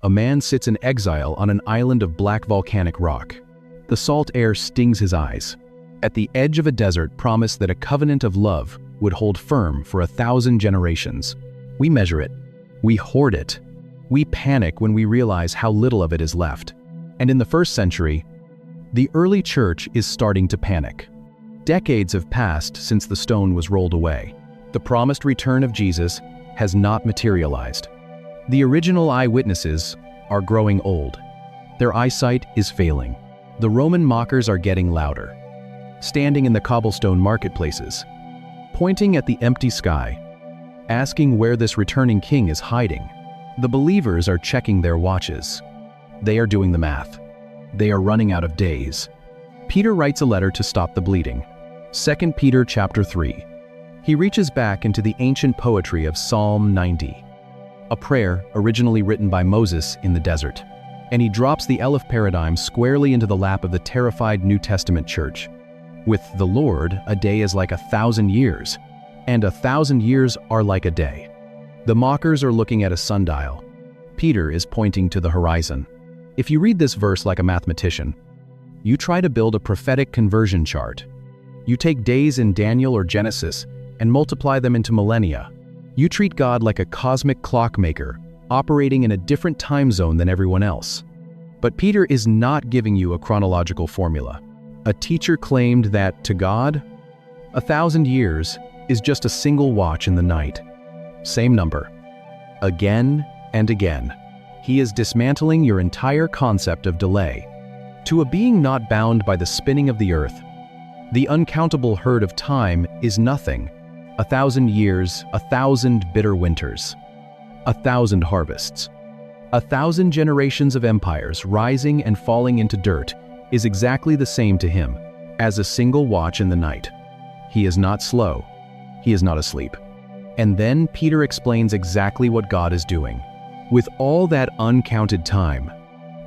A man sits in exile on an island of black volcanic rock. The salt air stings his eyes. At the edge of a desert promised that a covenant of love would hold firm for 1,000 generations. We measure it. We hoard it. We panic when we realize how little of it is left. And in the 1st century, the early church is starting to panic. Decades have passed since the stone was rolled away. The promised return of Jesus has not materialized. The original eyewitnesses are growing old. Their eyesight is failing. The Roman mockers are getting louder, standing in the cobblestone marketplaces, pointing at the empty sky, asking where this returning king is hiding. The believers are checking their watches. They are doing the math. They are running out of days. Peter writes a letter to stop the bleeding. 2 Peter chapter 3. He reaches back into the ancient poetry of Psalm 90, a prayer originally written by Moses in the desert, and he drops the Eleph paradigm squarely into the lap of the terrified New Testament church. With the Lord, a day is like 1,000 years, and 1,000 years are like a day. The mockers are looking at a sundial. Peter is pointing to the horizon. If you read this verse like a mathematician, you try to build a prophetic conversion chart. You take days in Daniel or Genesis and multiply them into millennia. You treat God like a cosmic clockmaker, operating in a different time zone than everyone else. But Peter is not giving you a chronological formula. A teacher claimed that, to God, 1,000 years is just a single watch in the night. Same number. Again and again. He is dismantling your entire concept of delay. To a being not bound by the spinning of the earth, the uncountable herd of time is nothing. 1,000 years, 1,000 bitter winters, 1,000 harvests, 1,000 generations of empires rising and falling into dirt is exactly the same to him as a single watch in the night. He is not slow. He is not asleep. And then Peter explains exactly what God is doing. With all that uncounted time,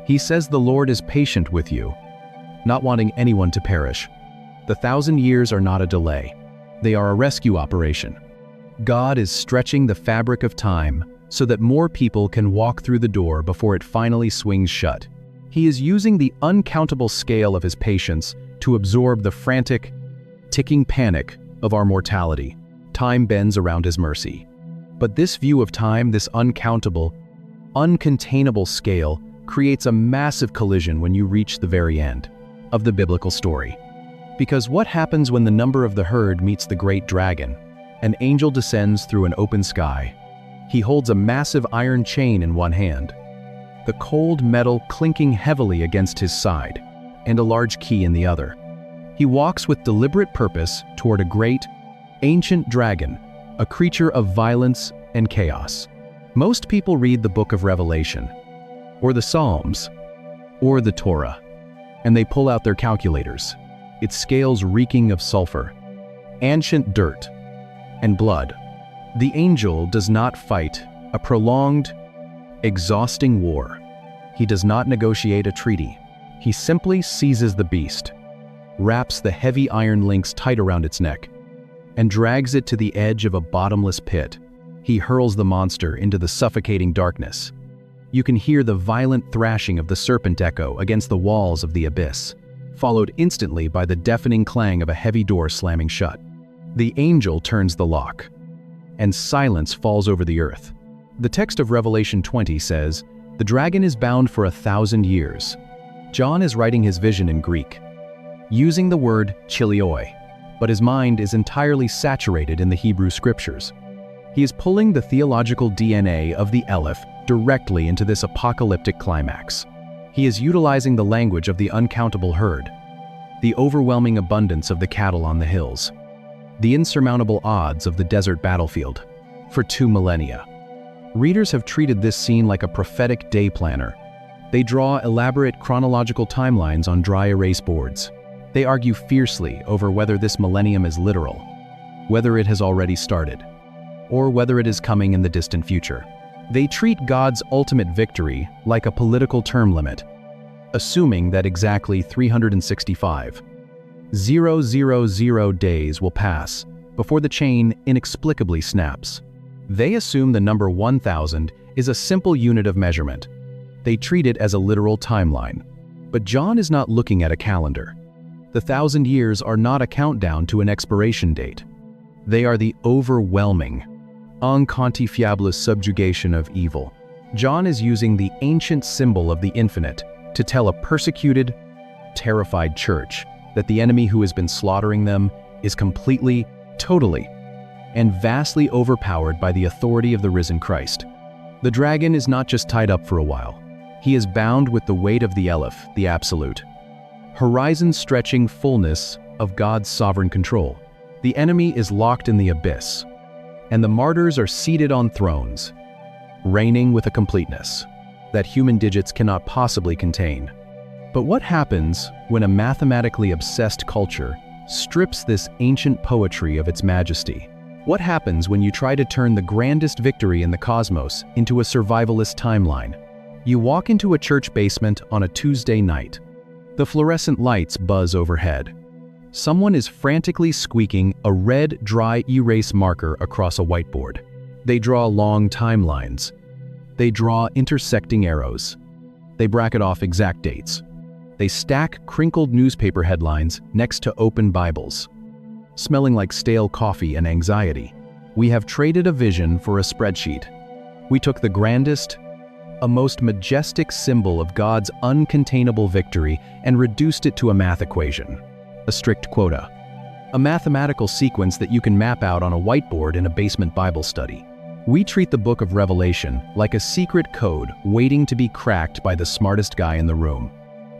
he says the Lord is patient with you, not wanting anyone to perish. The 1,000 years are not a delay. They are a rescue operation. God is stretching the fabric of time so that more people can walk through the door before it finally swings shut. He is using the uncountable scale of his patience to absorb the frantic, ticking panic of our mortality. Time bends around his mercy. But this view of time, this uncountable, uncontainable scale, creates a massive collision when you reach the very end of the biblical story. Because what happens when the number of the herd meets the great dragon? An angel descends through an open sky. He holds a massive iron chain in one hand, the cold metal clinking heavily against his side, and a large key in the other. He walks with deliberate purpose toward a great, ancient dragon, a creature of violence and chaos. Most people read the book of Revelation, or the Psalms, or the Torah, and they pull out their calculators, its scales reeking of sulfur, ancient dirt, and blood. The angel does not fight a prolonged, exhausting war. He does not negotiate a treaty. He simply seizes the beast, wraps the heavy iron links tight around its neck, and drags it to the edge of a bottomless pit. He hurls the monster into the suffocating darkness. You can hear the violent thrashing of the serpent echo against the walls of the abyss, followed instantly by the deafening clang of a heavy door slamming shut. The angel turns the lock, and silence falls over the earth. The text of Revelation 20 says, "The dragon is bound for 1,000 years." John is writing his vision in Greek, using the word chilioi, but his mind is entirely saturated in the Hebrew scriptures. He is pulling the theological DNA of the Eleph directly into this apocalyptic climax. He is utilizing the language of the uncountable herd, the overwhelming abundance of the cattle on the hills, the insurmountable odds of the desert battlefield, for 2 millennia. Readers have treated this scene like a prophetic day planner. They draw elaborate chronological timelines on dry erase boards. They argue fiercely over whether this millennium is literal, whether it has already started, or whether it is coming in the distant future. They treat God's ultimate victory like a political term limit, assuming that exactly 365,000 days will pass before the chain inexplicably snaps. They assume the number 1,000 is a simple unit of measurement, They treat it as a literal timeline. But John is not looking at a calendar. The 1,000 years are not a countdown to an expiration date. They are the overwhelming, inquantifiable subjugation of evil. John is using the ancient symbol of the infinite to tell a persecuted, terrified church that the enemy who has been slaughtering them is completely, totally, and vastly overpowered by the authority of the risen Christ. The dragon is not just tied up for a while. He is bound with the weight of the Eleph, the absolute, horizon-stretching fullness of God's sovereign control. The enemy is locked in the abyss, and the martyrs are seated on thrones, reigning with a completeness that human digits cannot possibly contain. But what happens when a mathematically obsessed culture strips this ancient poetry of its majesty? What happens when you try to turn the grandest victory in the cosmos into a survivalist timeline? You walk into a church basement on a Tuesday night. The fluorescent lights buzz overhead. Someone is frantically squeaking a red, dry erase marker across a whiteboard. They draw long timelines. They draw intersecting arrows. They bracket off exact dates. They stack crinkled newspaper headlines next to open Bibles. Smelling like stale coffee and anxiety, we have traded a vision for a spreadsheet. We took the grandest, a most majestic symbol of God's uncontainable victory and reduced it to a math equation, a strict quota, a mathematical sequence that you can map out on a whiteboard in a basement Bible study. We treat the book of Revelation like a secret code waiting to be cracked by the smartest guy in the room.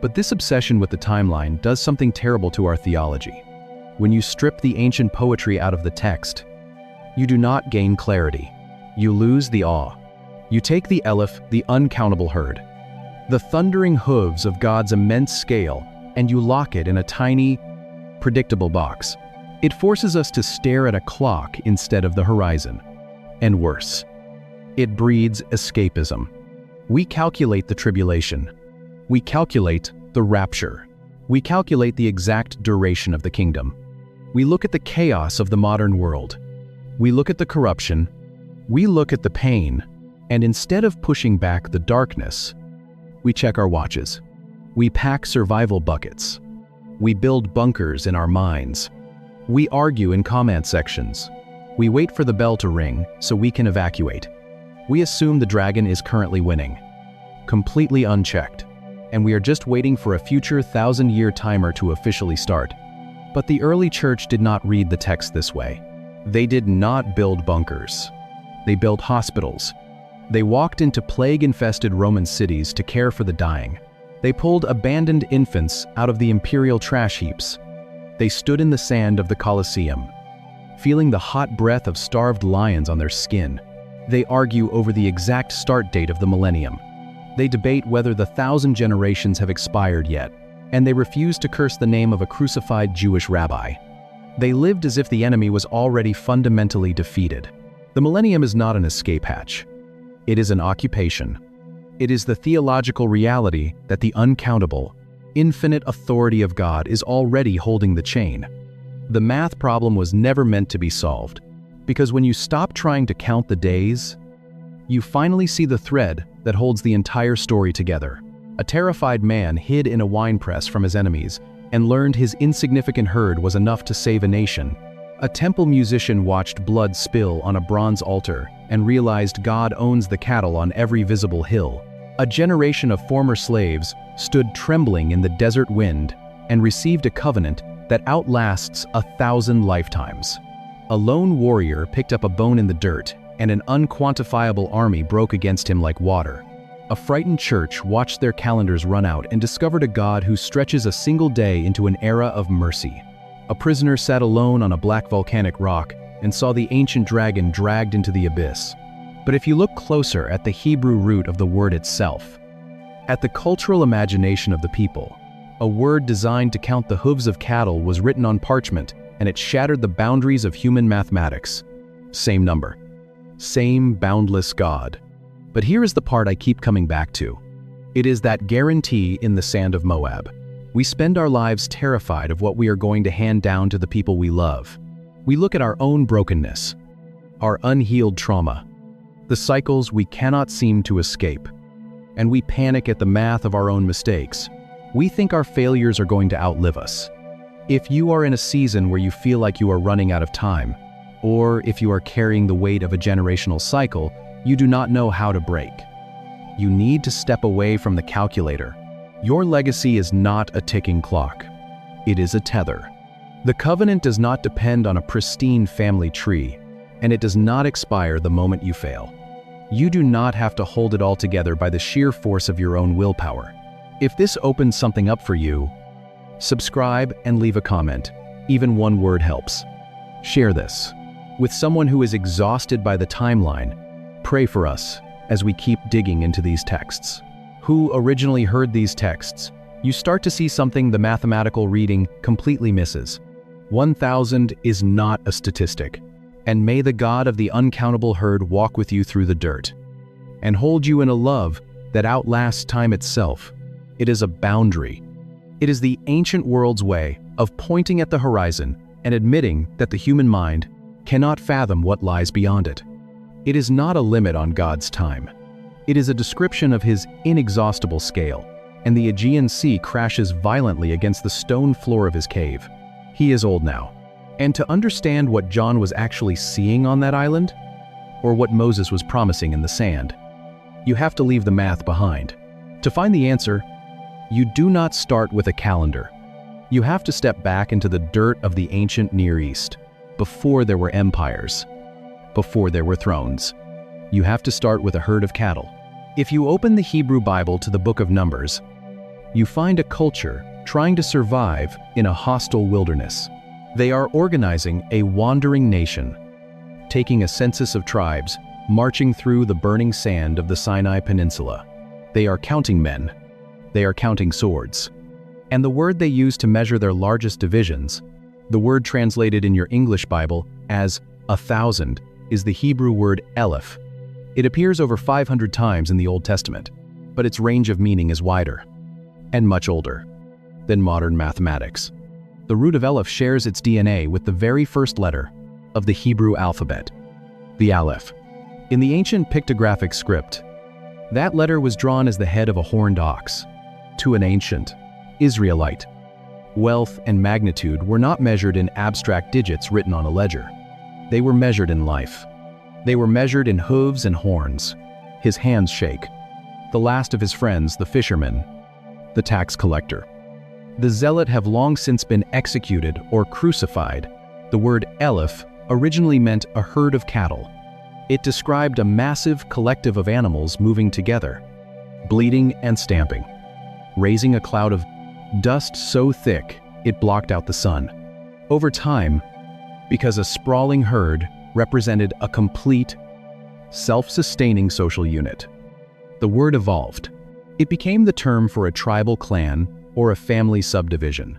But this obsession with the timeline does something terrible to our theology. When you strip the ancient poetry out of the text, you do not gain clarity. You lose the awe. You take the Eleph, the uncountable herd, the thundering hooves of God's immense scale, and you lock it in a tiny, predictable box. It forces us to stare at a clock instead of the horizon. And worse, it breeds escapism. We calculate the tribulation. We calculate the rapture. We calculate the exact duration of the kingdom. We look at the chaos of the modern world. We look at the corruption. We look at the pain. And instead of pushing back the darkness, we check our watches. We pack survival buckets. We build bunkers in our minds. We argue in comment sections. We wait for the bell to ring so we can evacuate. We assume the dragon is currently winning, completely unchecked, and we are just waiting for a future 1,000-year timer to officially start. But the early church did not read the text this way. They did not build bunkers. They built hospitals. They walked into plague-infested Roman cities to care for the dying. They pulled abandoned infants out of the imperial trash heaps. They stood in the sand of the Colosseum, feeling the hot breath of starved lions on their skin. They argue over the exact start date of the millennium. They debate whether the 1,000 generations have expired yet, and they refuse to curse the name of a crucified Jewish rabbi. They lived as if the enemy was already fundamentally defeated. The millennium is not an escape hatch. It is an occupation. It is the theological reality that the uncountable, infinite authority of God is already holding the chain. The math problem was never meant to be solved, because when you stop trying to count the days, you finally see the thread that holds the entire story together. A terrified man hid in a winepress from his enemies and learned his insignificant herd was enough to save a nation. A temple musician watched blood spill on a bronze altar and realized God owns the cattle on every visible hill. A generation of former slaves stood trembling in the desert wind and received a covenant that outlasts 1,000 lifetimes. A lone warrior picked up a bone in the dirt, and an unquantifiable army broke against him like water. A frightened church watched their calendars run out and discovered a God who stretches a single day into an era of mercy. A prisoner sat alone on a black volcanic rock and saw the ancient dragon dragged into the abyss. But if you look closer at the Hebrew root of the word itself, at the cultural imagination of the people, a word designed to count the hooves of cattle was written on parchment, and it shattered the boundaries of human mathematics. Same number. Same boundless God. But here is the part I keep coming back to. It is that guarantee in the sand of Moab. We spend our lives terrified of what we are going to hand down to the people we love. We look at our own brokenness, our unhealed trauma, the cycles we cannot seem to escape, and we panic at the math of our own mistakes. We think our failures are going to outlive us. If you are in a season where you feel like you are running out of time, or if you are carrying the weight of a generational cycle you do not know how to break, you need to step away from the calculator. Your legacy is not a ticking clock. It is a tether. The covenant does not depend on a pristine family tree, and it does not expire the moment you fail. You do not have to hold it all together by the sheer force of your own willpower. If this opens something up for you, subscribe and leave a comment. Even one word helps. Share this with someone who is exhausted by the timeline. Pray for us as we keep digging into these texts. Who originally heard these texts? You start to see something the mathematical reading completely misses. 1,000 is not a statistic. And may the God of the uncountable herd walk with you through the dirt and hold you in a love that outlasts time itself. It is a boundary. It is the ancient world's way of pointing at the horizon and admitting that the human mind cannot fathom what lies beyond it. It is not a limit on God's time. It is a description of his inexhaustible scale, and the Aegean Sea crashes violently against the stone floor of his cave. He is old now. And to understand what John was actually seeing on that island, or what Moses was promising in the sand, you have to leave the math behind. To find the answer, you do not start with a calendar. You have to step back into the dirt of the ancient Near East, before there were empires, before there were thrones. You have to start with a herd of cattle. If you open the Hebrew Bible to the book of Numbers, you find a culture trying to survive in a hostile wilderness. They are organizing a wandering nation, taking a census of tribes, marching through the burning sand of the Sinai Peninsula. They are counting men. They are counting swords. And the word they use to measure their largest divisions, the word translated in your English Bible as 1,000, is the Hebrew word Eleph. It appears over 500 times in the Old Testament, but its range of meaning is wider and much older than modern mathematics. The root of Eleph shares its DNA with the very first letter of the Hebrew alphabet, the Aleph. In the ancient pictographic script, that letter was drawn as the head of a horned ox. To an ancient Israelite, wealth and magnitude were not measured in abstract digits written on a ledger. They were measured in life. They were measured in hooves and horns. His hands shake. The last of his friends, the fisherman, the tax collector, the zealot have long since been executed or crucified. The word Eleph originally meant a herd of cattle. It described a massive collective of animals moving together, bleating and stamping, raising a cloud of dust so thick it blocked out the sun. Over time, because a sprawling herd represented a complete, self-sustaining social unit, the word evolved. It became the term for a tribal clan or a family subdivision.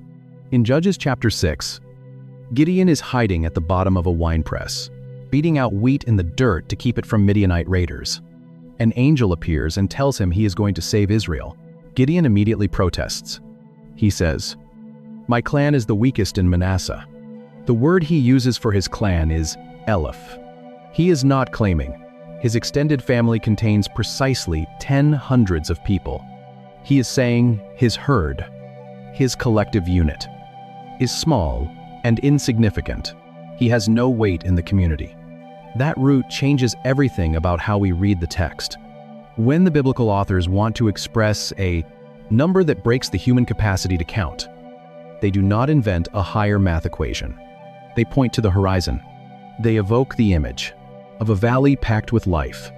In Judges chapter 6, Gideon is hiding at the bottom of a winepress, beating out wheat in the dirt to keep it from Midianite raiders. An angel appears and tells him he is going to save Israel. Gideon immediately protests. He says, "My clan is the weakest in Manasseh." The word he uses for his clan is Eleph. He is not claiming his extended family contains precisely 10 hundreds of people. He is saying his herd, his collective unit, is small and insignificant. He has no weight in the community. That root changes everything about how we read the text. When the biblical authors want to express a number that breaks the human capacity to count, they do not invent a higher math equation. They point to the horizon. They evoke the image of a valley packed with life,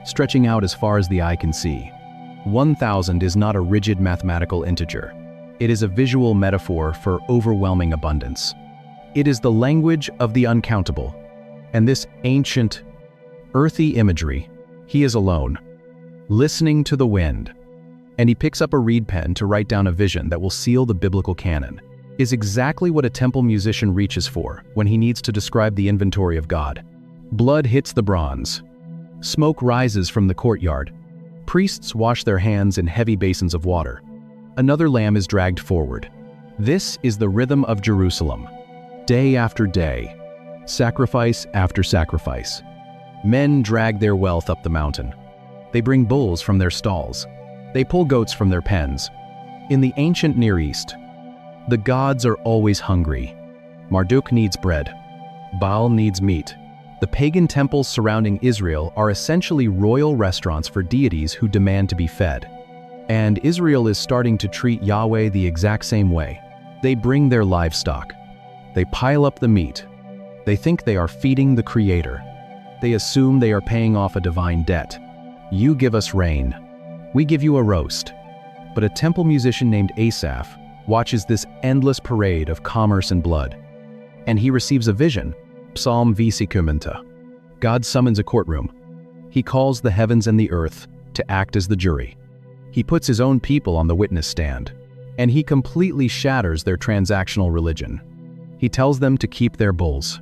stretching out as far as the eye can see. 1,000 is not a rigid mathematical integer. It is a visual metaphor for overwhelming abundance. It is the language of the uncountable. And this ancient, earthy imagery, he is alone, listening to the wind, and he picks up a reed pen to write down a vision that will seal the biblical canon, is exactly what a temple musician reaches for when he needs to describe the inventory of God. Blood hits the bronze. Smoke rises from the courtyard. Priests wash their hands in heavy basins of water. Another lamb is dragged forward. This is the rhythm of Jerusalem. Day after day, sacrifice after sacrifice. Men drag their wealth up the mountain. They bring bulls from their stalls. They pull goats from their pens. In the ancient Near East, the gods are always hungry. Marduk needs bread. Baal needs meat. The pagan temples surrounding Israel are essentially royal restaurants for deities who demand to be fed. And Israel is starting to treat Yahweh the exact same way. They bring their livestock. They pile up the meat. They think they are feeding the Creator. They assume they are paying off a divine debt. You give us rain. We give you a roast. But a temple musician named Eleph watches this endless parade of commerce and blood. And he receives a vision. Psalm V. God summons a courtroom. He calls the heavens and the earth to act as the jury. He puts his own people on the witness stand, and he completely shatters their transactional religion. He tells them to keep their bulls.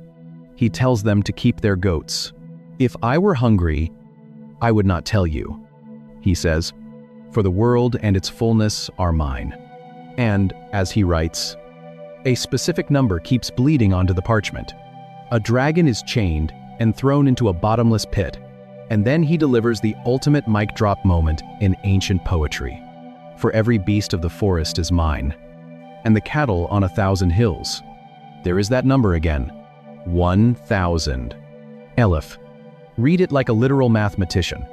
He tells them to keep their goats. If I were hungry, I would not tell you, he says, for the world and its fullness are mine. And, as he writes, a specific number keeps bleeding onto the parchment. A dragon is chained and thrown into a bottomless pit, and then he delivers the ultimate mic drop moment in ancient poetry. For every beast of the forest is mine, and the cattle on 1,000 hills. There is that number again, 1,000. Eleph. Read it like a literal mathematician,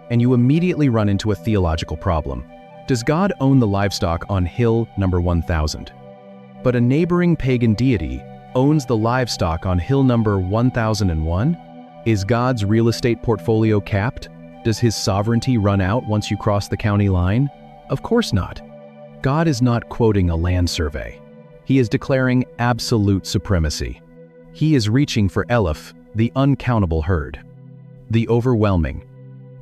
and you immediately run into a theological problem. Does God own the livestock on hill number 1,000? But a neighboring pagan deity owns the livestock on hill number 1001? Is God's real estate portfolio capped? Does his sovereignty run out once you cross the county line? Of course not. God is not quoting a land survey. He is declaring absolute supremacy. He is reaching for Eleph, the uncountable herd. The overwhelming,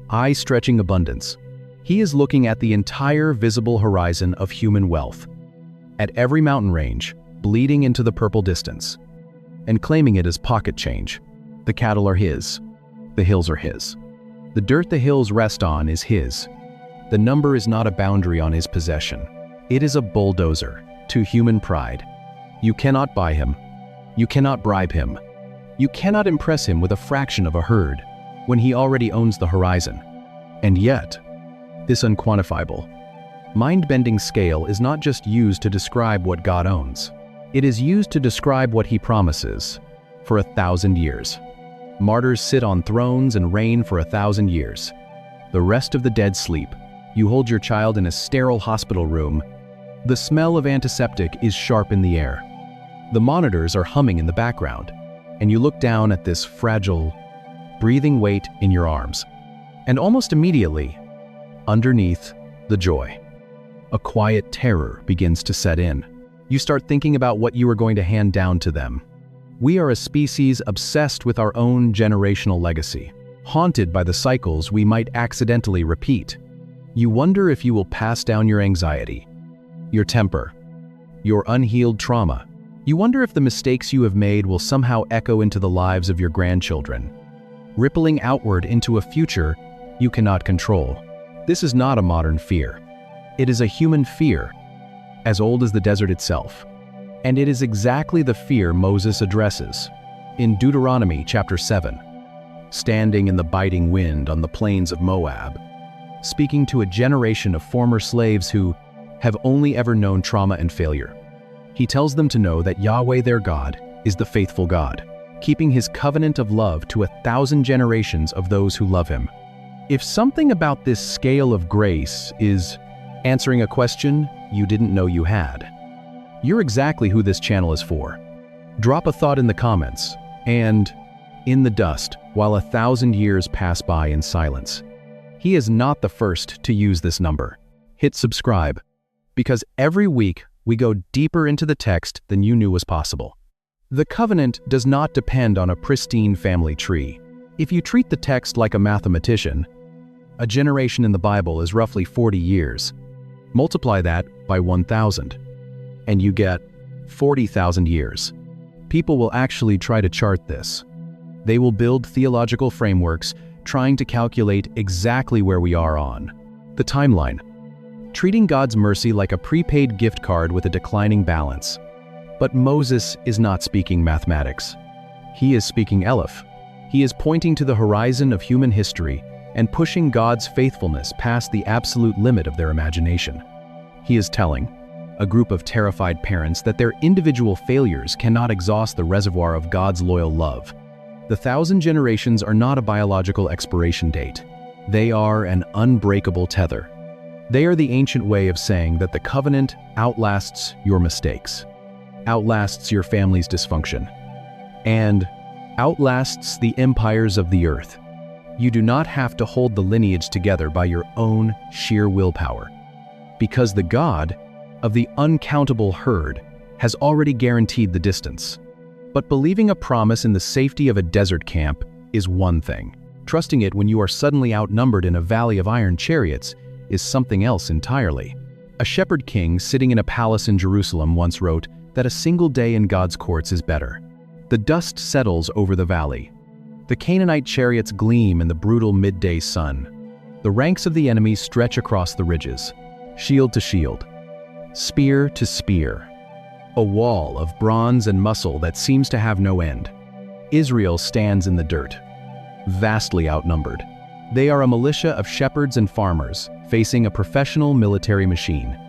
eye-stretching abundance. He is looking at the entire visible horizon of human wealth, at every mountain range, bleeding into the purple distance, and claiming it as pocket change. The cattle are his. The hills are his. The dirt the hills rest on is his. The number is not a boundary on his possession. It is a bulldozer to human pride. You cannot buy him. You cannot bribe him. You cannot impress him with a fraction of a herd when he already owns the horizon. And yet, this unquantifiable, mind-bending scale is not just used to describe what God owns. It is used to describe what he promises for 1,000 years. Martyrs sit on thrones and reign for 1,000 years. The rest of the dead sleep. You hold your child in a sterile hospital room. The smell of antiseptic is sharp in the air. The monitors are humming in the background, and you look down at this fragile, breathing weight in your arms. And almost immediately, underneath the joy, a quiet terror begins to set in. You start thinking about what you are going to hand down to them. We are a species obsessed with our own generational legacy, haunted by the cycles we might accidentally repeat. You wonder if you will pass down your anxiety, your temper, your unhealed trauma. You wonder if the mistakes you have made will somehow echo into the lives of your grandchildren, rippling outward into a future you cannot control. This is not a modern fear. It is a human fear, as old as the desert itself. And it is exactly the fear Moses addresses in Deuteronomy chapter 7, standing in the biting wind on the plains of Moab, speaking to a generation of former slaves who have only ever known trauma and failure. He tells them to know that Yahweh their God is the faithful God, keeping his covenant of love to 1,000 generations of those who love him. If something about this scale of grace is answering a question you didn't know you had, you're exactly who this channel is for. Drop a thought in the comments, and in the dust, while 1,000 years pass by in silence. He is not the first to use this number. Hit subscribe, because every week we go deeper into the text than you knew was possible. The covenant does not depend on a pristine family tree. If you treat the text like a mathematician, a generation in the Bible is roughly 40 years. Multiply that by 1,000, and you get 40,000 years. People will actually try to chart this. They will build theological frameworks trying to calculate exactly where we are on the timeline, treating God's mercy like a prepaid gift card with a declining balance. But Moses is not speaking mathematics. He is speaking Eleph. He is pointing to the horizon of human history and pushing God's faithfulness past the absolute limit of their imagination. He is telling a group of terrified parents that their individual failures cannot exhaust the reservoir of God's loyal love. The 1,000 generations are not a biological expiration date. They are an unbreakable tether. They are the ancient way of saying that the covenant outlasts your mistakes, outlasts your family's dysfunction, and outlasts the empires of the earth. You do not have to hold the lineage together by your own sheer willpower, because the God of the uncountable herd has already guaranteed the distance. But believing a promise in the safety of a desert camp is one thing. Trusting it when you are suddenly outnumbered in a valley of iron chariots is something else entirely. A shepherd king sitting in a palace in Jerusalem once wrote that a single day in God's courts is better. The dust settles over the valley. The Canaanite chariots gleam in the brutal midday sun. The ranks of the enemy stretch across the ridges, shield to shield, spear to spear. A wall of bronze and muscle that seems to have no end. Israel stands in the dirt, vastly outnumbered. They are a militia of shepherds and farmers, facing a professional military machine.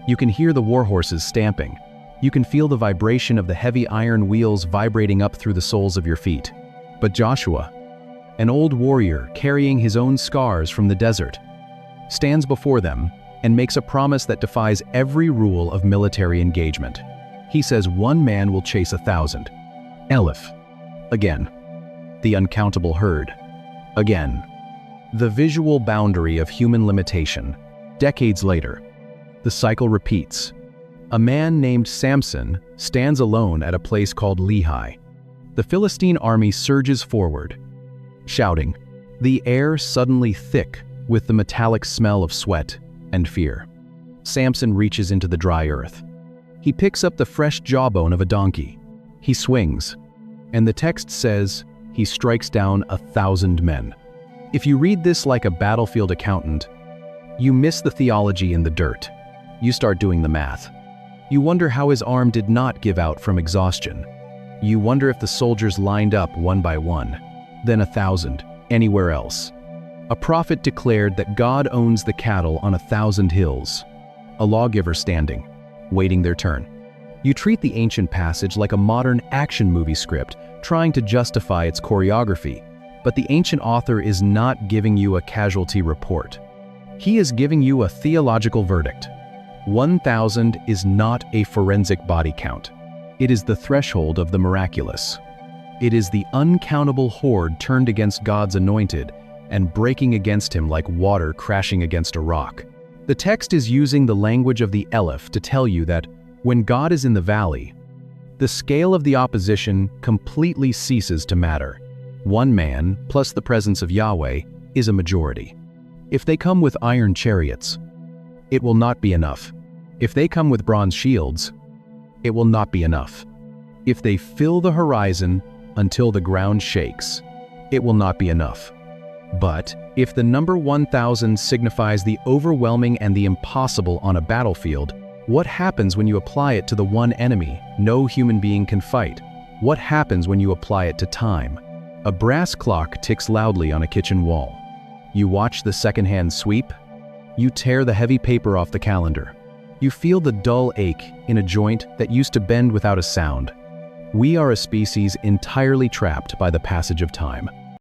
You can hear the war horses stamping. You can feel the vibration of the heavy iron wheels vibrating up through the soles of your feet. But Joshua, an old warrior carrying his own scars from the desert, stands before them and makes a promise that defies every rule of military engagement. He says one man will chase 1,000. Eleph. Again. The uncountable herd. Again. The visual boundary of human limitation. Decades later, the cycle repeats. A man named Samson stands alone at a place called Lehi. The Philistine army surges forward, shouting, the air suddenly thick with the metallic smell of sweat and fear. Samson reaches into the dry earth. He picks up the fresh jawbone of a donkey. He swings, and the text says he strikes down 1,000 men. If you read this like a battlefield accountant, you miss the theology in the dirt. You start doing the math. You wonder how his arm did not give out from exhaustion. You wonder if the soldiers lined up one by one, then 1,000, anywhere else. A prophet declared that God owns the cattle on 1,000 hills. A lawgiver standing, waiting their turn. You treat the ancient passage like a modern action movie script, trying to justify its choreography, but the ancient author is not giving you a casualty report. He is giving you a theological verdict. 1,000 is not a forensic body count. It is the threshold of the miraculous. It is the uncountable horde turned against God's anointed and breaking against him like water crashing against a rock. The text is using the language of the Eleph to tell you that when God is in the valley, the scale of the opposition completely ceases to matter. One man, plus the presence of Yahweh, is a majority. If they come with iron chariots, it will not be enough. If they come with bronze shields, it will not be enough. If they fill the horizon until the ground shakes, it will not be enough. But if the number 1,000 signifies the overwhelming and the impossible on a battlefield, what happens when you apply it to the one enemy no human being can fight? What happens when you apply it to time? A brass clock ticks loudly on a kitchen wall. You watch the second-hand sweep. You tear the heavy paper off the calendar. You feel the dull ache in a joint that used to bend without a sound. We are a species entirely trapped by the passage of time.